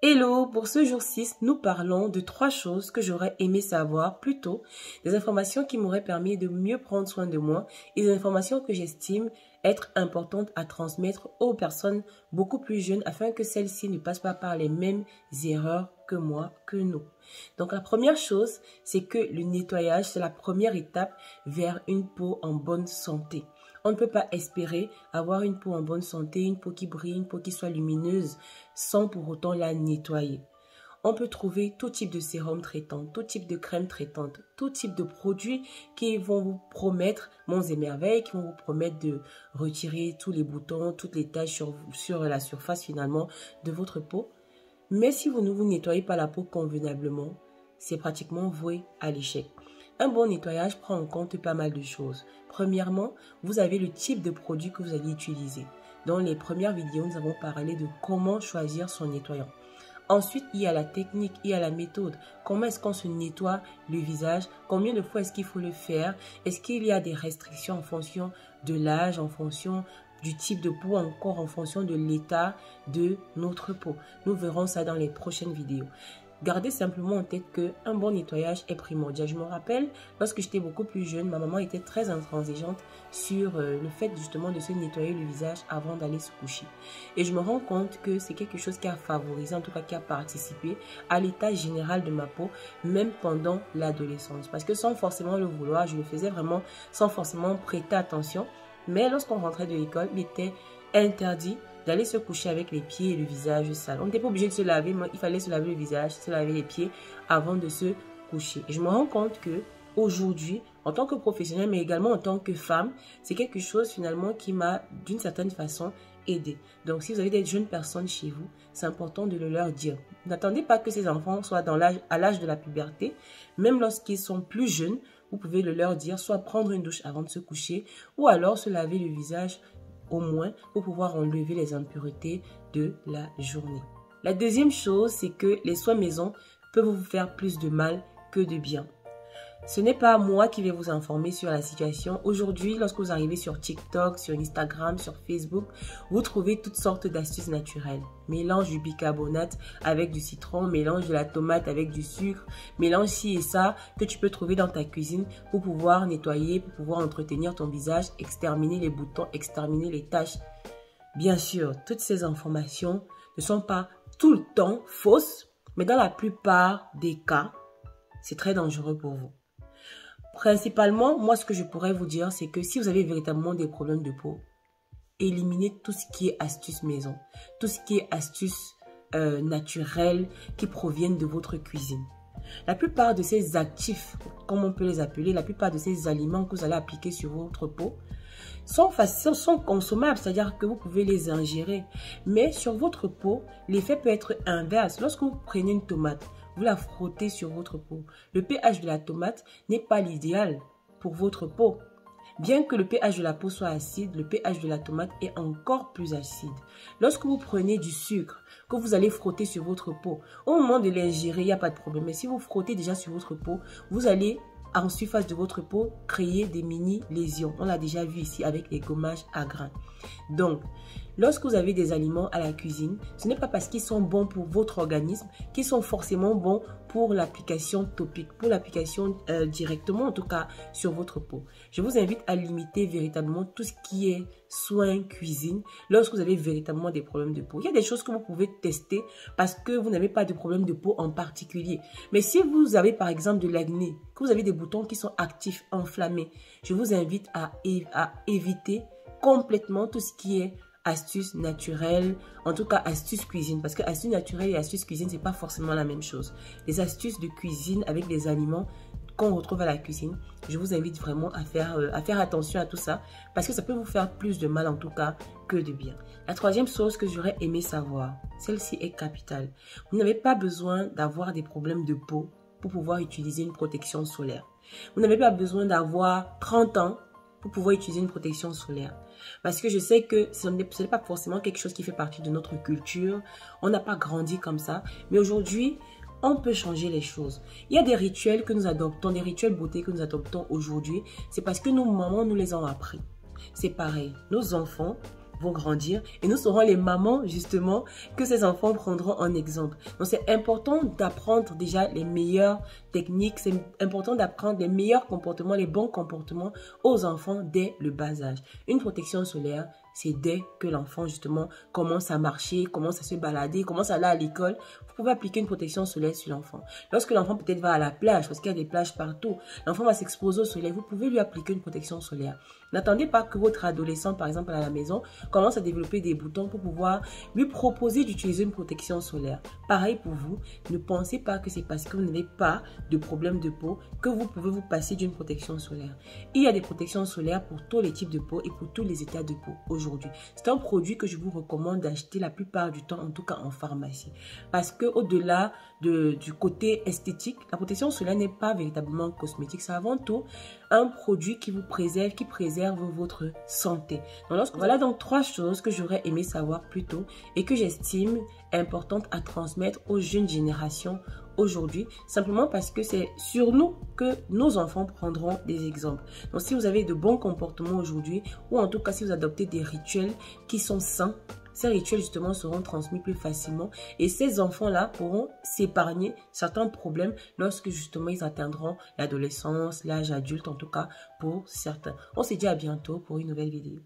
Hello, pour ce jour 6, nous parlons de 3 choses que j'aurais aimé savoir, plutôt des informations qui m'auraient permis de mieux prendre soin de moi et des informations que j'estime être importantes à transmettre aux personnes beaucoup plus jeunes afin que celles-ci ne passent pas par les mêmes erreurs que moi, que nous. Donc la première chose, c'est que le nettoyage, c'est la première étape vers une peau en bonne santé. On ne peut pas espérer avoir une peau en bonne santé, une peau qui brille, une peau qui soit lumineuse, sans pour autant la nettoyer. On peut trouver tout type de sérum traitant, tout type de crème traitante, tout type de produits qui vont vous promettre monts et merveilles, qui vont vous promettre de retirer tous les boutons, toutes les taches sur la surface finalement de votre peau. Mais si vous ne vous nettoyez pas la peau convenablement, c'est pratiquement voué à l'échec. Un bon nettoyage prend en compte pas mal de choses. Premièrement, vous avez le type de produit que vous allez utiliser. Dans les premières vidéos, nous avons parlé de comment choisir son nettoyant. Ensuite, il y a la technique, il y a la méthode. Comment est-ce qu'on se nettoie le visage? Combien de fois est-ce qu'il faut le faire? Est-ce qu'il y a des restrictions en fonction de l'âge, en fonction du type de peau, encore en fonction de l'état de notre peau? Nous verrons ça dans les prochaines vidéos. Gardez simplement en tête qu'un bon nettoyage est primordial. Je me rappelle, lorsque j'étais beaucoup plus jeune, ma maman était très intransigeante sur le fait justement de se nettoyer le visage avant d'aller se coucher. Et je me rends compte que c'est quelque chose qui a favorisé, en tout cas qui a participé à l'état général de ma peau, même pendant l'adolescence. Parce que sans forcément le vouloir, je le faisais vraiment sans forcément prêter attention. Mais lorsqu'on rentrait de l'école, il était interdit d'aller se coucher avec les pieds et le visage sale. On n'était pas obligé de se laver, mais il fallait se laver le visage, se laver les pieds avant de se coucher. Et je me rends compte que aujourd'hui, en tant que professionnelle, mais également en tant que femme, c'est quelque chose finalement qui m'a d'une certaine façon aidée. Donc si vous avez des jeunes personnes chez vous, c'est important de le leur dire. N'attendez pas que ces enfants soient à l'âge de la puberté. Même lorsqu'ils sont plus jeunes, vous pouvez le leur dire, soit prendre une douche avant de se coucher, ou alors se laver le visage au moins pour pouvoir enlever les impuretés de la journée. La deuxième chose, c'est que les soins maison peuvent vous faire plus de mal que de bien. Ce n'est pas moi qui vais vous informer sur la situation. Aujourd'hui, lorsque vous arrivez sur TikTok, sur Instagram, sur Facebook, vous trouvez toutes sortes d'astuces naturelles. Mélange du bicarbonate avec du citron, mélange de la tomate avec du sucre, mélange ci et ça que tu peux trouver dans ta cuisine pour pouvoir nettoyer, pour pouvoir entretenir ton visage, exterminer les boutons, exterminer les taches. Bien sûr, toutes ces informations ne sont pas tout le temps fausses, mais dans la plupart des cas, c'est très dangereux pour vous. Principalement, moi, ce que je pourrais vous dire, c'est que si vous avez véritablement des problèmes de peau, éliminez tout ce qui est astuces maison, tout ce qui est astuces naturelles qui proviennent de votre cuisine. La plupart de ces actifs, comme on peut les appeler, la plupart de ces aliments que vous allez appliquer sur votre peau sont consommables, c'est-à-dire que vous pouvez les ingérer. Mais sur votre peau, l'effet peut être inverse. Lorsque vous prenez une tomate, vous la frottez sur votre peau. Le pH de la tomate n'est pas l'idéal pour votre peau. Bien que le pH de la peau soit acide, le pH de la tomate est encore plus acide. Lorsque vous prenez du sucre que vous allez frotter sur votre peau, au moment de l'ingérer, il n'y a pas de problème. Mais si vous frottez déjà sur votre peau, vous allez en surface de votre peau créer des mini lésions. On l'a déjà vu ici avec les gommages à grains. Donc, lorsque vous avez des aliments à la cuisine, ce n'est pas parce qu'ils sont bons pour votre organisme qu'ils sont forcément bons pour l'application topique, pour l'application directement, en tout cas sur votre peau. Je vous invite à limiter véritablement tout ce qui est soins cuisine lorsque vous avez véritablement des problèmes de peau. Il y a des choses que vous pouvez tester parce que vous n'avez pas de problème de peau en particulier. Mais si vous avez par exemple de l'acné, que vous avez des boutons qui sont actifs, enflammés, je vous invite à éviter complètement tout ce qui est astuces naturelles, en tout cas astuces cuisine, parce que astuces naturelles et astuces cuisine, c'est pas forcément la même chose. Les astuces de cuisine avec des aliments qu'on retrouve à la cuisine, je vous invite vraiment à faire attention à tout ça, parce que ça peut vous faire plus de mal en tout cas que de bien. La troisième chose que j'aurais aimé savoir, celle-ci est capitale. Vous n'avez pas besoin d'avoir des problèmes de peau pour pouvoir utiliser une protection solaire. Vous n'avez pas besoin d'avoir 30 ans pour pouvoir utiliser une protection solaire. Parce que je sais que ce n'est pas forcément quelque chose qui fait partie de notre culture. On n'a pas grandi comme ça. Mais aujourd'hui, on peut changer les choses. Il y a des rituels que nous adoptons, des rituels beauté que nous adoptons aujourd'hui. C'est parce que nos mamans nous les ont appris. C'est pareil. Nos enfants, vont grandir et nous serons les mamans justement que ces enfants prendront en exemple. Donc c'est important d'apprendre déjà les meilleures techniques, c'est important d'apprendre les meilleurs comportements, les bons comportements aux enfants dès le bas âge. Une protection solaire, c'est dès que l'enfant justement commence à marcher, commence à se balader, commence à aller à l'école, vous pouvez appliquer une protection solaire sur l'enfant. Lorsque l'enfant peut-être va à la plage, parce qu'il y a des plages partout, l'enfant va s'exposer au soleil, vous pouvez lui appliquer une protection solaire. N'attendez pas que votre adolescent, par exemple à la maison, commence à développer des boutons pour pouvoir lui proposer d'utiliser une protection solaire. Pareil pour vous, ne pensez pas que c'est parce que vous n'avez pas de problème de peau que vous pouvez vous passer d'une protection solaire. Il y a des protections solaires pour tous les types de peau et pour tous les états de peau aujourd'hui. C'est un produit que je vous recommande d'acheter la plupart du temps, en tout cas en pharmacie. Parce que au-delà du côté esthétique, la protection solaire n'est pas véritablement cosmétique. C'est avant tout un produit qui vous préserve, qui préserve votre santé. Voilà donc 3 choses que j'aurais aimé savoir plus tôt et que j'estime importantes à transmettre aux jeunes générations aujourd'hui, simplement parce que c'est sur nous que nos enfants prendront des exemples. Donc si vous avez de bons comportements aujourd'hui, ou en tout cas si vous adoptez des rituels qui sont sains, ces rituels justement seront transmis plus facilement et ces enfants-là pourront s'épargner certains problèmes lorsque justement ils atteindront l'adolescence, l'âge adulte en tout cas pour certains. On se dit à bientôt pour une nouvelle vidéo.